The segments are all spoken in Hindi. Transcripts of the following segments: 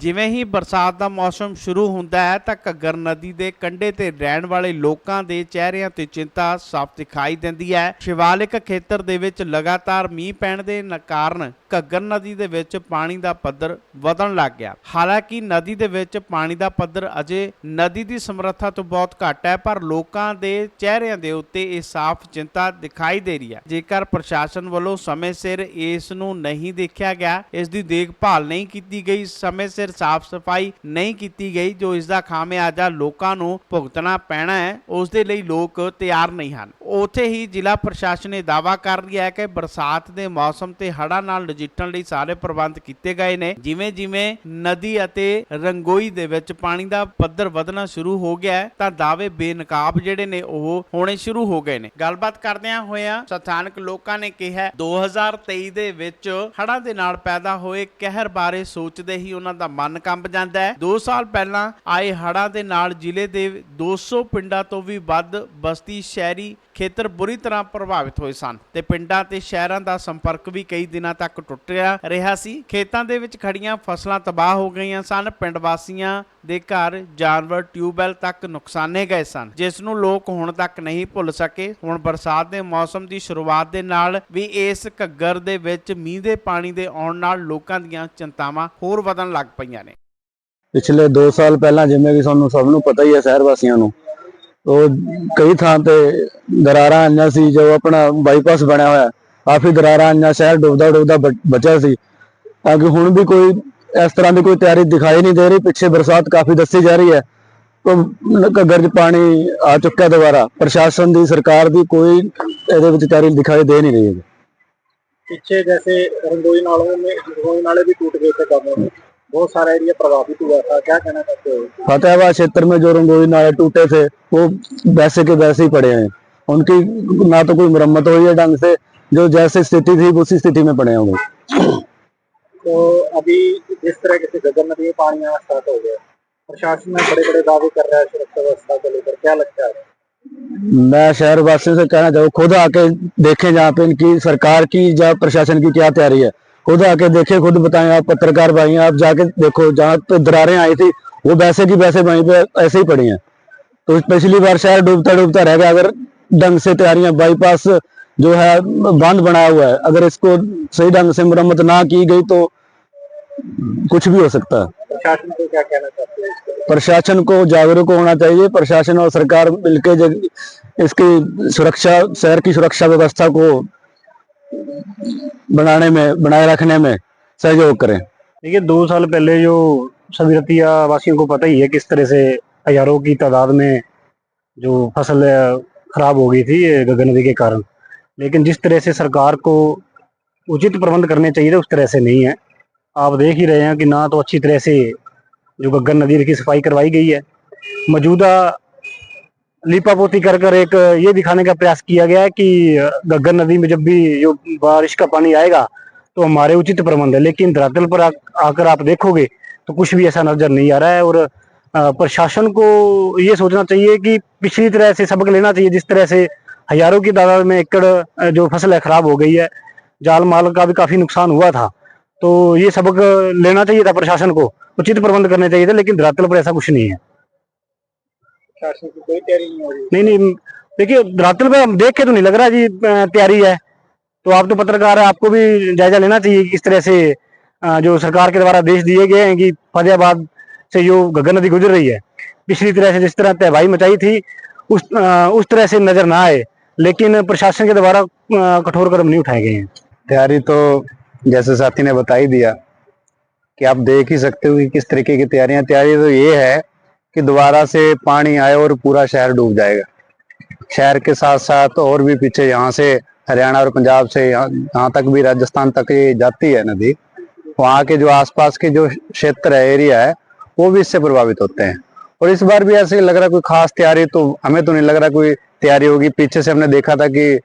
ਜਿਵੇਂ ਹੀ ਬਰਸਾਤ ਦਾ ਮੌਸਮ ਸ਼ੁਰੂ ਹੁੰਦਾ ਹੈ ਤਾਂ ਘੱਗਰ ਨਦੀ ਦੇ ਕੰਢੇ ਤੇ ਰਹਿਣ ਵਾਲੇ ਲੋਕਾਂ ਦੇ ਚਿਹਰਿਆਂ ਤੇ ਚਿੰਤਾ ਸਾਫ਼ ਦਿਖਾਈ ਦਿੰਦੀ ਹੈ। ਸ਼ਿਵਾਲਿਕ ਖੇਤਰ ਦੇ ਵਿੱਚ ਲਗਾਤਾਰ ਮੀਂਹ ਪੈਣ ਦੇ ਕਾਰਨ ਘੱਗਰ ਨਦੀ ਦੇ ਵਿੱਚ ਪਾਣੀ ਦਾ ਪੱਧਰ ਵਧਣ ਲੱਗ ਗਿਆ। ਹਾਲਾਂਕਿ ਨਦੀ ਦੇ ਵਿੱਚ ਪਾਣੀ ਦਾ ਪੱਧਰ ਅਜੇ ਨਦੀ ਦੀ ਸਮਰੱਥਾ ਤੋਂ ਬਹੁਤ ਘੱਟ ਹੈ, ਪਰ ਲੋਕਾਂ ਦੇ ਚਿਹਰਿਆਂ ਦੇ ਉੱਤੇ ਇਹ ਸਾਫ਼ ਚਿੰਤਾ ਦਿਖਾਈ ਦੇ ਰਹੀ ਹੈ। ਜੇਕਰ ਪ੍ਰਸ਼ਾਸਨ ਵੱਲੋਂ ਸਮੇਂ ਸਿਰ ਇਸ ਨੂੰ ਨਹੀਂ ਦੇਖਿਆ ਗਿਆ, ਇਸ ਦੀ ਦੇਖਭਾਲ ਨਹੀਂ ਕੀਤੀ ਗਈ, ਸਮੇਂ ਸਿਰ ਸਾਫ਼ ਸਫਾਈ ਨਹੀਂ ਕੀਤੀ ਗਈ, ਜੋ ਇਸ ਦਾ ਖਾਮਿਆਜ਼ਾ ਲੋਕਾਂ ਨੂੰ ਭੁਗਤਣਾ ਪੈਣਾ ਹੈ, ਉਸ ਦੇ ਲਈ ਲੋਕ ਤਿਆਰ ਨਹੀਂ ਹਨ। ਉੱਥੇ ਹੀ ਜ਼ਿਲ੍ਹਾ ਪ੍ਰਸ਼ਾਸਨ ਨੇ ਦਾਅਵਾ ਕਰ ਰਿਹਾ ਹੈ ਕਿ ਬਰਸਾਤ ਦੇ ਮੌਸਮ ਤੇ ਹੜ੍ਹਾਂ ਨਾਲ ਨਜਿੱਠਣ ਲਈ ਸਾਰੇ ਪ੍ਰਬੰਧ ਕੀਤੇ ਗਏ ਨੇ। ਜਿਵੇਂ ਜਿਵੇਂ ਨਦੀ ਅਤੇ ਰੰਗੋਈ ਦੇ ਵਿੱਚ ਪਾਣੀ ਦਾ ਪੱਧਰ ਵਧਣਾ ਸ਼ੁਰੂ ਹੋ ਗਿਆ ਹੈ ਤਾਂ ਦਾਅਵੇ ਬੇਨਕਾਬ ਜਿਹੜੇ ਨੇ ਉਹ ਹੋਣੇ ਸ਼ੁਰੂ ਹੋ ਗਏ ਨੇ। ਗੱਲਬਾਤ ਕਰਦਿਆਂ ਹੋਇਆਂ ਸਥਾਨਕ ਲੋਕਾਂ ਨੇ ਕਿਹਾ 2023 ਦੇ ਵਿੱਚ ਹੜ੍ਹਾਂ ਦੇ ਨਾਲ ਪੈਦਾ ਹੋਏ ਕਹਿਰ ਬਾਰੇ ਸੋਚਦੇ ਹੀ ਉਹਨਾਂ ਦਾ ਮਨ ਕੰਬ ਜਾਂਦਾ ਹੈ। 2 ਸਾਲ ਪਹਿਲਾਂ ਆਏ ਹੜ੍ਹਾਂ ਦੇ ਨਾਲ ਜ਼ਿਲ੍ਹੇ ਦੇ 200 ਪਿੰਡਾਂ ਤੋਂ ਵੀ ਵੱਧ ਬਸਤੀ ਸ਼ਹਿਰੀ ਖੇਤਰ ਬੁਰੀ ਤਰ੍ਹਾਂ ਪ੍ਰਭਾਵਿਤ ਹੋਏ ਸਨ ਤੇ ਪਿੰਡਾਂ ਤੇ ਸ਼ਹਿਰਾਂ ਦਾ ਸੰਪਰਕ ਵੀ ਕਈ ਦਿਨਾਂ ਤੱਕ ਟੁੱਟਿਆ ਰਿਹਾ ਸੀ। ਖੇਤਾਂ ਦੇ ਵਿੱਚ ਖੜੀਆਂ ਫਸਲਾਂ ਤਬਾਹ ਹੋ ਗਈਆਂ ਸਨ। ਪਿੰਡ ਵਾਸੀਆਂ ਦੇ ਘਰ, ਜਾਨਵਰ, ਟਿਊਬਵੈੱਲ ਤੱਕ ਨੁਕਸਾਨੇ ਗਏ ਸਨ, ਜਿਸ ਨੂੰ ਲੋਕ ਹੁਣ ਤੱਕ ਨਹੀਂ ਭੁੱਲ ਸਕੇ। ਹੁਣ ਬਰਸਾਤ ਦੇ ਮੌਸਮ ਦੀ ਸ਼ੁਰੂਆਤ ਦੇ ਨਾਲ ਵੀ ਇਸ ਘੱਗਰ ਦੇ ਵਿੱਚ ਮੀਂਹ ਦੇ ਪਾਣੀ ਦੇ ਆਉਣ ਨਾਲ ਲੋਕਾਂ ਦੀਆਂ ਚਿੰਤਾਵਾਂ ਹੋਰ ਵਧਣ ਲੱਗ ਪਈਆਂ ਨੇ। पिछले 2 साल पहला जिमें कि सानू सब नू पता ही है शहर वासियों नू तो कई थां ते दरारां आईयां सी। जो अपना बाईपास बनया होया काफी दरारां आईयां, शहर डुबदा डुबदा बचा सी। ताकि हुण भी कोई इस तरह की कोई तैयारी दिखाई नहीं दे रही। पिछे बरसात काफी दसी जा रही है तो घग्गर च पानी आ चुका दोबारा। प्रशासन की, सरकार की कोई इहदे विच तैयारी दिखाई दे नहीं रही है। पीछे जैसे रंगोई नाले भी टूट गए थे, कामों में बहुत सारा एरिया प्रभावित हुआ था, क्या कहना चाहते हो? फतेहाबाद क्षेत्र में जो रंगोई नाले टूटे थे वो वैसे के वैसे ही पड़े हैं। उनकी ना तो कोई मरम्मत हुई है ढंग से, जो जैसे स्थिति थी उसी स्थिति में पड़े होंगे। तो अभी जिस तरह से घग्गर नदी में पानी आना स्टार्ट हो गया, प्रशासन में बड़े बड़े दावे कर रहा है सुरक्षा व्यवस्था को लेकर, क्या लगता है? मैं शहर वासियों से कहना चाहूँ खुद आके देखें जहाँ पे इनकी सरकार की या प्रशासन की क्या तैयारी है। खुद आके देखें, खुद बताएं। आप पत्रकार भाई हैं, आप जाके देखो जहाँ पे दरारें आई थी वो वैसे की वैसे वहीं पे ऐसे ही पड़ी हैं। तो पिछली बार शहर डूबता डूबता रह गया। अगर ढंग से तैयारियां, बाईपास जो है बांध बनाया हुआ है, अगर इसको सही ढंग से मरम्मत ना की गई तो कुछ भी हो सकता है। प्रशासन को क्या कहना चाहते हैं इसके लिए? प्रशासन को जागरूक होना चाहिए। प्रशासन और सरकार मिलकर इसकी सुरक्षा, शहर की सुरक्षा व्यवस्था को बनाए रखने में सहयोग करें। देखिए 2 साल पहले जो सभी रतिया वासियों को पता ही है किस तरह से हजारों की तादाद में जो फसल खराब हो गई थी ये घग्गर नदी के कारण। लेकिन जिस तरह से सरकार को उचित प्रबंध करने चाहिए थे उस तरह से नहीं है। आप देख ही रहे हैं कि ना तो अच्छी तरह से जो घग्गर नदी की सफाई करवाई गई है, मौजूदा लीपापोती कर कर एक ये दिखाने का प्रयास किया गया है कि घग्गर नदी में जब भी जो बारिश का पानी आएगा तो हमारे उचित प्रबंध है। लेकिन धरातल पर आकर आप देखोगे तो कुछ भी ऐसा नजर नहीं आ रहा है। और प्रशासन को ये सोचना चाहिए कि पिछली तरह से सबक लेना चाहिए। जिस तरह से हजारों की तादाद में एकड़ जो फसल है खराब हो गई है, जाल माल का भी काफी नुकसान हुआ था, तो ये सबक लेना चाहिए था प्रशासन को, उचित प्रबंध करने चाहिए थे। लेकिन धरातल पर ऐसा कुछ नहीं है। प्रशासन की कोई तैयारी नहीं हो रही? नहीं, देखिए धरातल पे हम देख के तो नहीं लग रहा जी तैयारी है। तो आप तो पत्रकार है, आपको भी जायजा लेना चाहिए कि किस तरह से जो सरकार के द्वारा आदेश दिए गए हैं कि फतेहाबाद से जो घग्गर नदी गुजर रही है, पिछली तरह से जिस तरह तबाही मचाई थी उस तरह से नजर ना आए। लेकिन प्रशासन के द्वारा कठोर कदम नहीं उठाए गए हैं। तैयारी तो जैसे साथी ने बता ही दिया कि आप देख ही सकते हो कि किस तरीके की तैयारी तो ये है कि दोबारा से पानी आए और पूरा शहर डूब जाएगा। शहर के साथ साथ और भी पीछे यहाँ से हरियाणा और पंजाब से यहाँ तक भी राजस्थान तक ये जाती है नदी। वहाँ के जो आसपास के जो क्षेत्र है, एरिया है, वो भी इससे प्रभावित होते हैं। और इस बार भी ऐसे लग रहा कोई खास तैयारी तो हमें तो नहीं लग रहा कोई तैयारी होगी। पीछे से हमने देखा था कि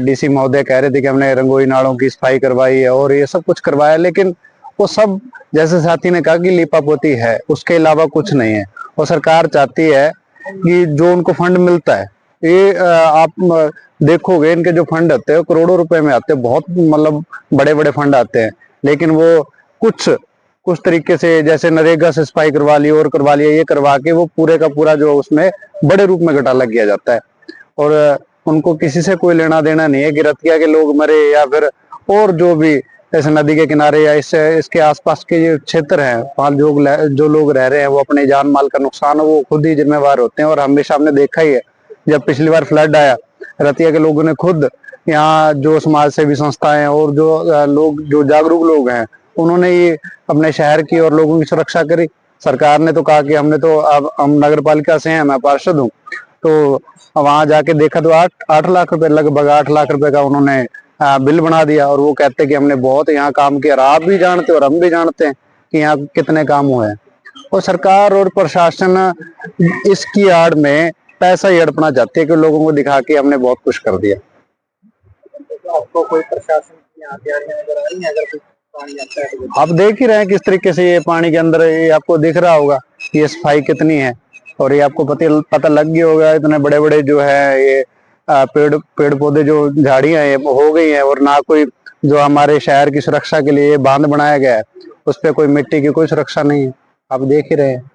डीसी महोदय कह रहे थे कि हमने रंगोई नालों की सफाई करवाई है और ये सब कुछ करवाया, लेकिन वो सब जैसे साथी ने कहा कि लीपापोती है, उसके अलावा कुछ नहीं है। और सरकार चाहती है कि जो उनको फंड मिलता है, ये आप देखोगे इनके जो फंड आते हैं करोड़ों रुपए में आते हैं, बहुत मतलब बड़े बड़े फंड आते हैं, लेकिन वो कुछ कुछ तरीके से जैसे नरेगा से सफाई करवा ली और करवा लिया, ये करवा के वो पूरे का पूरा जो उसमें बड़े रूप में घोटाला किया जाता है। और उनको किसी से कोई लेना देना नहीं है कि रतिया के लोग मरे या फिर और जो भी ऐसे नदी के किनारे या इसके आसपास के जो क्षेत्र हैं, वहाँ जो लोग रह रहे हैं, वो अपने जान माल का नुकसान वो खुद ही जिम्मेवार होते हैं। और हमेशा हमने देखा ही है, जब पिछली बार फ्लड आया, रतिया के लोगों ने खुद, यहाँ जो समाज सेवी संस्थाएं और जो लोग जो जागरूक लोग हैं, उन्होंने ये अपने शहर की और लोगों की सुरक्षा करी। सरकार ने तो कहा कि हमने तो, अब हम नगर पालिका से हैं, मैं पार्षद हूँ, तो वहां जाके देखा तो 8 लाख रुपए, लगभग 8 लाख रुपए का उन्होंने बिल बना दिया। और वो कहते हैं कि हमने बहुत यहाँ काम किया। और आप भी जानते हैं और हम भी जानते हैं कि यहाँ कितने काम हुए हैं। और सरकार और प्रशासन इसकी आड़ में पैसा ही हड़पना चाहती है कि लोगों को दिखा के हमने बहुत कुछ कर दिया। तो आपको कोई प्रशासन की यहाँ तैयारियां नजर आ रही हैं? अगर कोई पानी आता है तो आप देख ही रहे हैं किस तरीके से ये पानी के अंदर, ये आपको दिख रहा होगा कि ये सफाई कितनी है। और ये आपको पता लग गया होगा, इतने बड़े बड़े जो है ये पेड़ पौधे, जो झाड़ियां हैं हो गई हैं। और ना कोई जो हमारे शहर की सुरक्षा के लिए बांध बनाया गया है, उस पर कोई मिट्टी की कोई सुरक्षा नहीं है। आप देख ही रहे हैं।